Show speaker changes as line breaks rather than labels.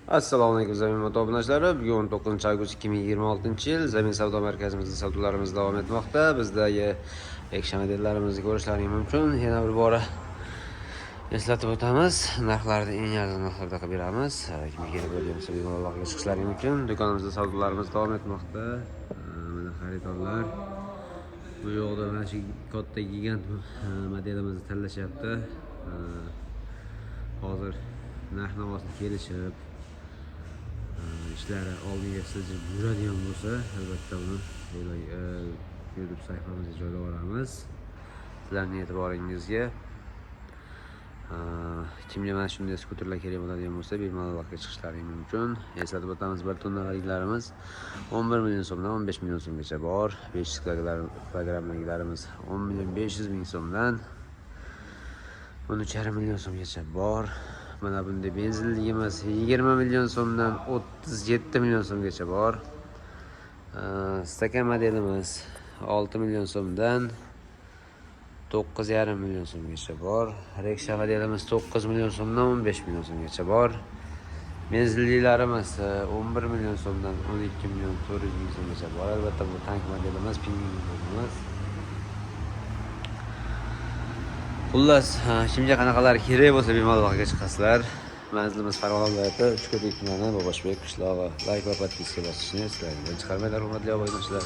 Assalomu alaykum zamin moto obunachilari. Bugun 19-avgust 2026-yil Zamin savdo markazimizda savdolarimiz davom etmoqda. Bizdagi Action modellarimizni ko'rishlaringiz mumkin. Yana bir bora eslatib o'tamiz. Narxlarni eng arzon narxlarda qilib beramiz. Kimga kerak bo'lsa bemalol chiqishlaringiz mumkin. Do'konimizda savdolarimiz davom etmoqda. Mana xaridorlar bu yoqda mana shu katta gigant modelimizni tanlashyapti. Hozir narx-navosini kelishib ishlari oldiga siljib yuradigan bo'lsa, albatta uni YouTube sayfamizga joylab yuboramiz. Sizlarning e'tiboringizga kimga mana shunday skuterlar kerak bo'ladigan bo'lsa, bemalol chiqishlaringiz mumkin. Eslatib o'tamiz, bir tonnalilarimiz 11 million so'mdan 15 million so'mgacha bor. 500 kilogrammliklarimiz 10 million 500 ming so'mdan 13,5 million so'mgacha bor. Mana bunda benzinligimiz 20 million so'mdan 37 million so'mgacha bor. Stakan modelimiz 6 million so'mdan 9,5 million so'mgacha bor. Reksha modelimiz 9 million so'mdan 15 million so'mgacha bor. Benzinlilarimiz 11 million so'mdan 12 million 400 ming so'mgacha bor. Albatta bu tank modelimiz, pingvin modelimiz. Xullas, kimga qanaqalar kerak bo'lsa bemalol chiqasizlar. Manzilimiz Farg'ona viloyati Uchko'prik tumani, Boboshbek qishlog'i. Like va podpiska bosishni eslayman. Chiqarmanglar, hurmatli obunachilar.